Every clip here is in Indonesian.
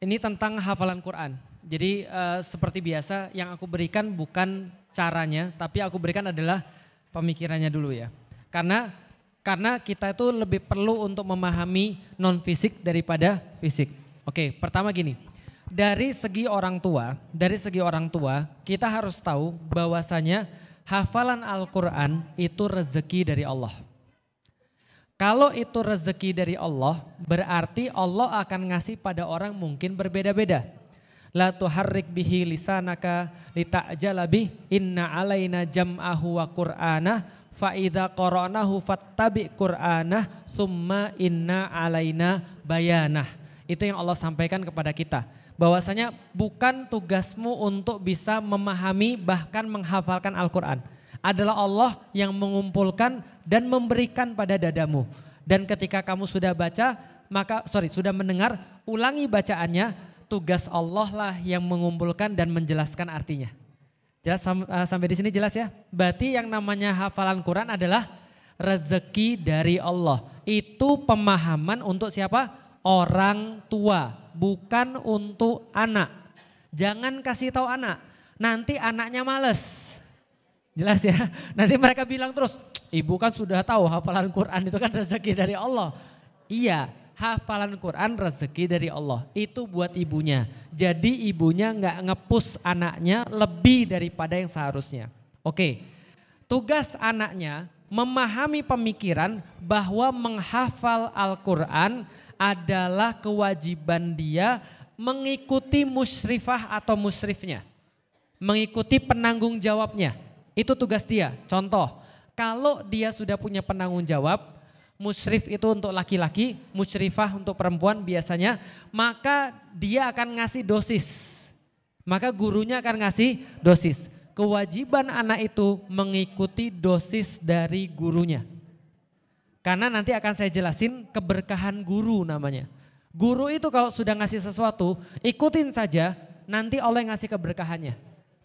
Ini tentang hafalan Quran. Jadi seperti biasa yang aku berikan bukan caranya, tapi aku berikan adalah pemikirannya dulu ya. Karena kita itu lebih perlu untuk memahami non fisik daripada fisik. Oke, pertama gini. Dari segi orang tua, kita harus tahu bahwasanya hafalan Al-Qur'an itu rezeki dari Allah. Kalau itu rezeki dari Allah, berarti Allah akan ngasih pada orang mungkin berbeda-beda. La tuharrik bihi lisanaka lita'jala bih inna alaina jam'ahu wa qur'anah fa idza qara'nahu fattabi' qur'anah summa inna alaina bayanah. Itu yang Allah sampaikan kepada kita. Bahwasanya bukan tugasmu untuk bisa memahami bahkan menghafalkan Al-Qur'an. Adalah Allah yang mengumpulkan dan memberikan pada dadamu. Dan ketika kamu sudah baca, sudah mendengar, ulangi bacaannya, tugas Allah lah yang mengumpulkan dan menjelaskan artinya. Jelas sampai di sini jelas ya? Berarti yang namanya hafalan Quran adalah rezeki dari Allah. Itu pemahaman untuk siapa? Orang tua, bukan untuk anak. Jangan kasih tahu anak, nanti anaknya males. Jelas ya, nanti mereka bilang terus, ibu kan sudah tahu hafalan Quran itu kan rezeki dari Allah. Iya, hafalan Quran rezeki dari Allah, itu buat ibunya. Jadi ibunya nggak ngepus anaknya lebih daripada yang seharusnya. Oke, tugas anaknya memahami pemikiran bahwa menghafal Al-Quran adalah kewajiban dia mengikuti musyrifah atau musyrifnya. Mengikuti penanggung jawabnya. Itu tugas dia. Contoh, kalau dia sudah punya penanggung jawab, musyrif itu untuk laki-laki, musyrifah untuk perempuan biasanya, maka dia akan ngasih dosis. Maka gurunya akan ngasih dosis. Kewajiban anak itu mengikuti dosis dari gurunya. Karena nanti akan saya jelasin keberkahan guru namanya. Guru itu kalau sudah ngasih sesuatu, ikutin saja, nanti Allah ngasih keberkahannya.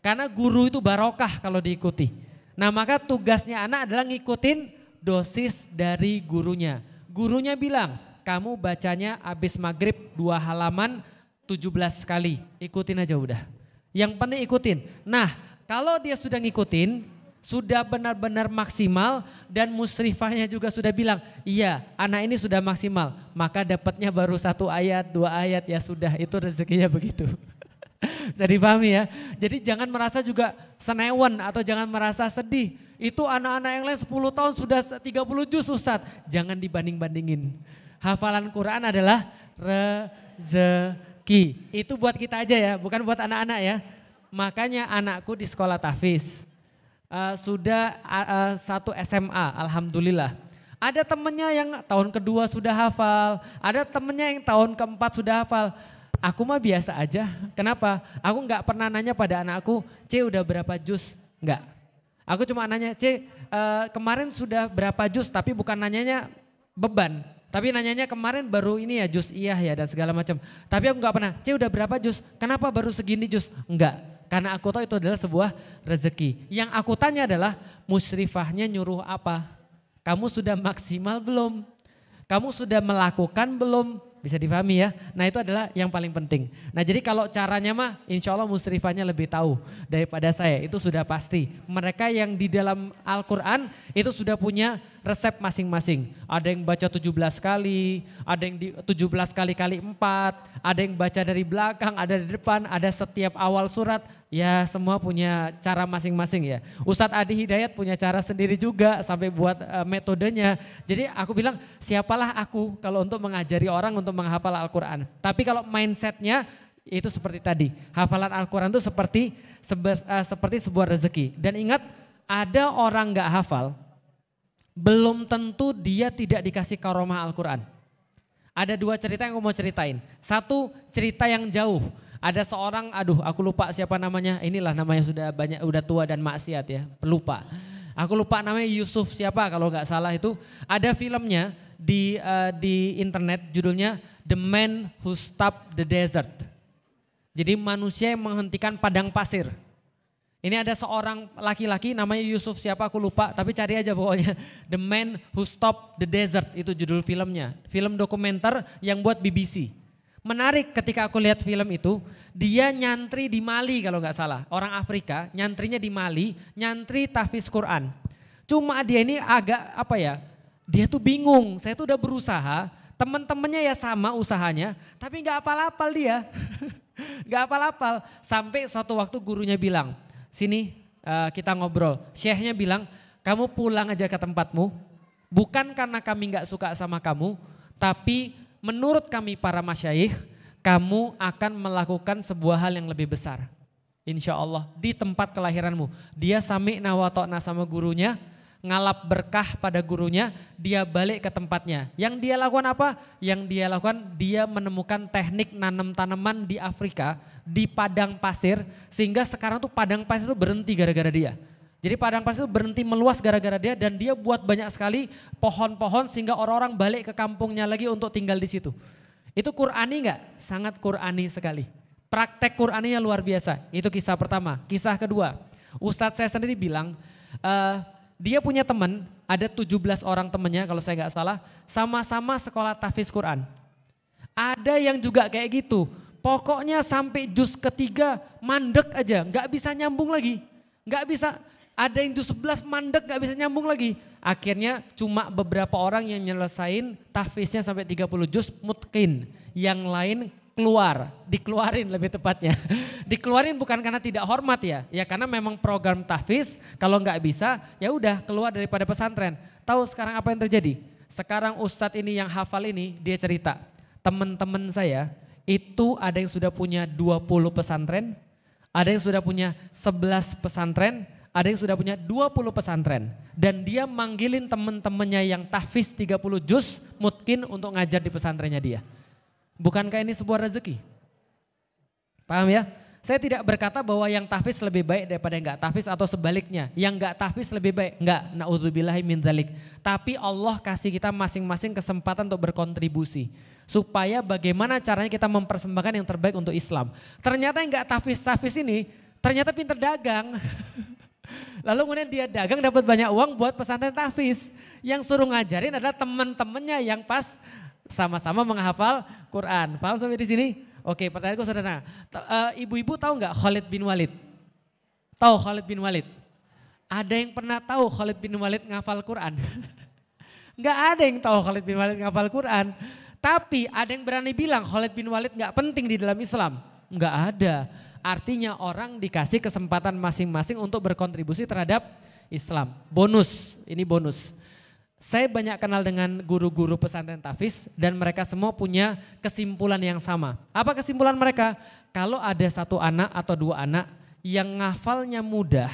Karena guru itu barokah kalau diikuti. Nah maka tugasnya anak adalah ngikutin dosis dari gurunya. Gurunya bilang, kamu bacanya habis maghrib 2 halaman 17 kali. Ikutin aja udah. Yang penting ikutin. Nah kalau dia sudah ngikutin, sudah benar-benar maksimal dan musrifahnya juga sudah bilang, iya anak ini sudah maksimal. Maka dapatnya baru 1 ayat, 2 ayat, ya sudah itu rezekinya begitu. Bisa dipahami ya. Jadi jangan merasa juga senewan atau jangan merasa sedih. Itu anak-anak yang lain 10 tahun sudah 30 juz Ustadz. Jangan dibanding-bandingin. Hafalan Quran adalah rezeki. Itu buat kita aja ya, bukan buat anak-anak ya. Makanya anakku di sekolah tahfiz sudah 1 SMA, alhamdulillah. Ada temennya yang tahun kedua sudah hafal, ada temennya yang tahun keempat sudah hafal. Aku mah biasa aja. Kenapa? Aku nggak pernah nanya pada anakku, C udah berapa juz? Enggak. Aku cuma nanya, C kemarin sudah berapa juz? Tapi bukan nanyanya beban. Tapi nanyanya kemarin baru ini ya juz iya ya dan segala macam. Tapi aku nggak pernah, C udah berapa juz? Kenapa baru segini juz? Enggak. Karena aku tahu itu adalah sebuah rezeki. Yang aku tanya adalah musyrifahnya nyuruh apa? Kamu sudah maksimal belum? Kamu sudah melakukan belum? Bisa dipahami ya. Nah itu adalah yang paling penting. Nah jadi kalau caranya mah insya Allah musyrifahnya lebih tahu daripada saya. Itu sudah pasti. Mereka yang di dalam Al-Quran itu sudah punya resep masing-masing. Ada yang baca 17 kali, ada yang 17 kali 4, ada yang baca dari belakang, ada di depan, ada setiap awal surat. Ya semua punya cara masing-masing ya. Ustadz Adi Hidayat punya cara sendiri juga sampai buat metodenya. Jadi aku bilang siapalah aku kalau untuk mengajari orang untuk menghafal Al-Quran. Tapi kalau mindsetnya itu seperti tadi. Hafalan Al-Quran itu seperti sebuah rezeki. Dan ingat ada orang gak hafal belum tentu dia tidak dikasih karomah Al-Quran. Ada 2 cerita yang aku mau ceritain. Satu cerita yang jauh. Ada seorang, aku lupa siapa namanya. Inilah namanya udah tua dan maksiat ya, pelupa. Aku lupa namanya Yusuf siapa kalau nggak salah itu. Ada filmnya di internet judulnya The Man Who Stopped the Desert. Jadi manusia yang menghentikan padang pasir. Ini ada seorang laki-laki namanya Yusuf siapa aku lupa, tapi cari aja pokoknya. The Man Who Stopped the Desert itu judul filmnya. Film dokumenter yang buat BBC. Menarik ketika aku lihat film itu, dia nyantri di Mali kalau nggak salah. Orang Afrika nyantrinya di Mali, nyantri tahfiz Quran. Cuma dia ini agak apa ya, dia tuh bingung. Saya tuh udah berusaha, teman-temannya ya sama usahanya, tapi nggak apal-apal dia. Nggak apal-apal. Sampai suatu waktu gurunya bilang, sini kita ngobrol. Syekhnya bilang, kamu pulang aja ke tempatmu, bukan karena kami nggak suka sama kamu, tapi menurut kami para masyayikh, kamu akan melakukan sebuah hal yang lebih besar. Insya Allah di tempat kelahiranmu. Dia sami'na wa ta'na sama gurunya, ngalap berkah pada gurunya, dia balik ke tempatnya. Yang dia lakukan apa? Yang dia lakukan, dia menemukan teknik nanam tanaman di Afrika, di padang pasir, sehingga sekarang tuh padang pasir itu berhenti gara-gara dia. Jadi padang pasir itu berhenti meluas gara-gara dia, dan dia buat banyak sekali pohon-pohon sehingga orang-orang balik ke kampungnya lagi untuk tinggal di situ. Itu Qur'ani enggak? Sangat Qur'ani sekali. Praktek Qur'aninya luar biasa. Itu kisah pertama. Kisah kedua, Ustadz saya sendiri bilang, dia punya teman, ada 17 orang temannya kalau saya nggak salah, sama-sama sekolah tahfiz Quran. Ada yang juga kayak gitu, pokoknya sampai juz ketiga mandek aja, nggak bisa nyambung lagi, nggak bisa. Ada yang juz 11 mandek nggak bisa nyambung lagi. Akhirnya cuma beberapa orang yang nyelesain tahfiznya sampai 30 juz mutqin, yang lain dikeluarin lebih tepatnya. Dikeluarin bukan karena tidak hormat ya karena memang program tahfiz kalau nggak bisa ya udah keluar daripada pesantren. Tahu sekarang apa yang terjadi? Sekarang ustadz ini yang hafal ini dia cerita, teman-teman saya itu ada yang sudah punya 20 pesantren, ada yang sudah punya 11 pesantren, ada yang sudah punya 20 pesantren. Dan dia manggilin teman-temannya yang tahfiz 30 juz mutqin untuk ngajar di pesantrennya dia. Bukankah ini sebuah rezeki? Paham ya? Saya tidak berkata bahwa yang tahfiz lebih baik daripada yang enggak tahfiz atau sebaliknya. Yang enggak tahfiz lebih baik. Enggak, na'udzubillahi min dzalik. Tapi Allah kasih kita masing-masing kesempatan untuk berkontribusi. Supaya bagaimana caranya kita mempersembahkan yang terbaik untuk Islam. Ternyata yang enggak tahfiz ini ternyata pinter dagang. Lalu kemudian dia dagang dapat banyak uang buat pesantren tahfiz. Yang suruh ngajarin adalah teman-temannya yang pas sama-sama menghafal Quran. Paham sampai di sini? Oke, pertanyaanku sederhana. Ibu-ibu tahu nggak Khalid bin Walid? Tahu Khalid bin Walid? Ada yang pernah tahu Khalid bin Walid ngafal Quran? Nggak ada yang tahu Khalid bin Walid ngafal Quran. Tapi ada yang berani bilang Khalid bin Walid nggak penting di dalam Islam? Nggak ada. Artinya orang dikasih kesempatan masing-masing untuk berkontribusi terhadap Islam. Bonus, ini bonus. Saya banyak kenal dengan guru-guru pesantren tahfiz dan mereka semua punya kesimpulan yang sama. Apa kesimpulan mereka? Kalau ada satu anak atau dua anak yang ngafalnya mudah,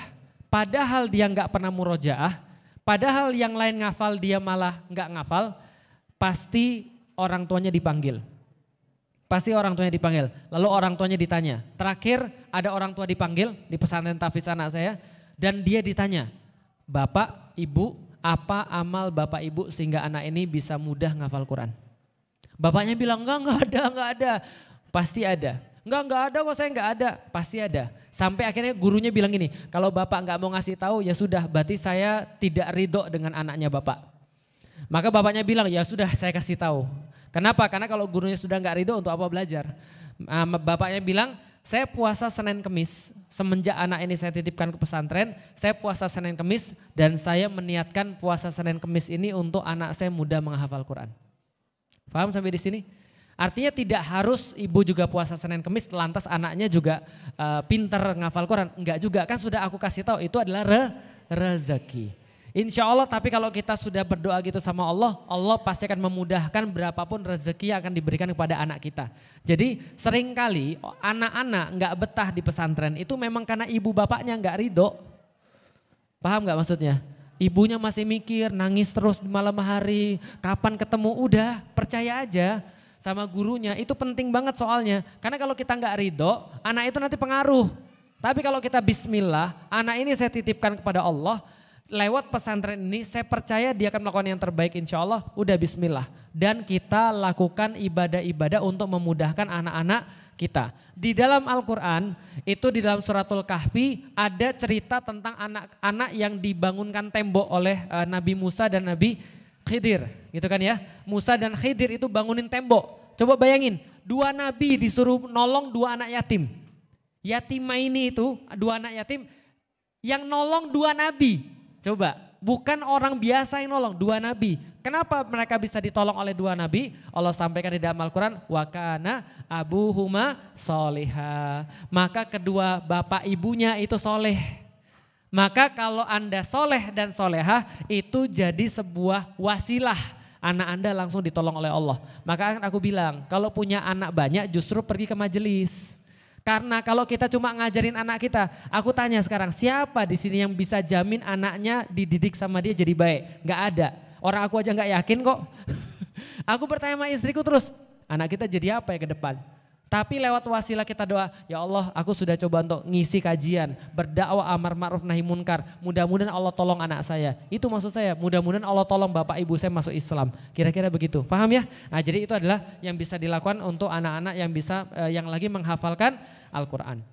padahal dia nggak pernah murojaah, padahal yang lain ngafal dia malah nggak ngafal, pasti orang tuanya dipanggil. Pasti orang tuanya dipanggil. Lalu orang tuanya ditanya. Terakhir ada orang tua dipanggil di pesantren tahfiz anak saya dan dia ditanya, Bapak, Ibu, apa amal bapak ibu sehingga anak ini bisa mudah ngafal Quran? Bapaknya bilang enggak ada. Pasti ada. Enggak ada kok, saya enggak ada. Pasti ada. Sampai akhirnya gurunya bilang gini, kalau bapak enggak mau ngasih tahu ya sudah, berarti saya tidak ridho dengan anaknya bapak. Maka bapaknya bilang ya sudah saya kasih tahu. Kenapa? Karena kalau gurunya sudah enggak ridho untuk apa belajar? Bapaknya bilang, saya puasa Senin Kemis, semenjak anak ini saya titipkan ke pesantren, saya puasa Senin Kemis dan saya meniatkan puasa Senin Kemis ini untuk anak saya mudah menghafal Quran. Paham sampai di sini? Artinya tidak harus ibu juga puasa Senin Kemis lantas anaknya juga pinter menghafal Quran. Enggak juga, kan sudah aku kasih tahu itu adalah rezeki. Insya Allah, tapi kalau kita sudah berdoa gitu sama Allah, Allah pasti akan memudahkan berapapun rezeki yang akan diberikan kepada anak kita. Jadi seringkali anak-anak nggak betah di pesantren itu memang karena ibu bapaknya nggak ridho. Paham nggak maksudnya? Ibunya masih mikir, nangis terus di malam hari, kapan ketemu, udah percaya aja sama gurunya. Itu penting banget soalnya, karena kalau kita nggak ridho, anak itu nanti pengaruh. Tapi kalau kita bismillah, anak ini saya titipkan kepada Allah, lewat pesantren ini saya percaya dia akan melakukan yang terbaik insya Allah, udah bismillah. Dan kita lakukan ibadah-ibadah untuk memudahkan anak-anak kita. Di dalam Al-Quran, itu di dalam suratul Kahfi ada cerita tentang anak-anak yang dibangunkan tembok oleh Nabi Musa dan Nabi Khidir. Gitu kan ya, Musa dan Khidir itu bangunin tembok. Coba bayangin, 2 nabi disuruh nolong 2 anak yatim. Yatimaini itu 2 anak yatim yang nolong 2 nabi. Coba, bukan orang biasa yang nolong, 2 nabi. Kenapa mereka bisa ditolong oleh 2 nabi? Allah sampaikan di dalam Al-Quran, wa kana abuhuma soliha. Maka kedua bapak ibunya itu soleh. Maka kalau Anda soleh dan solehah itu jadi sebuah wasilah. Anak Anda langsung ditolong oleh Allah. Maka aku bilang kalau punya anak banyak justru pergi ke majelis. Karena kalau kita cuma ngajarin anak kita, aku tanya sekarang siapa di sini yang bisa jamin anaknya dididik sama dia jadi baik? Gak ada. Orang aku aja gak yakin kok. Aku bertanya sama istriku terus, anak kita jadi apa ya ke depan? Tapi lewat wasilah kita doa, ya Allah aku sudah coba untuk ngisi kajian, berdakwah amar ma'ruf nahi munkar. Mudah-mudahan Allah tolong anak saya. Itu maksud saya, mudah-mudahan Allah tolong bapak ibu saya masuk Islam. Kira-kira begitu, paham ya? Nah jadi itu adalah yang bisa dilakukan untuk anak-anak yang bisa yang lagi menghafalkan Al-Quran.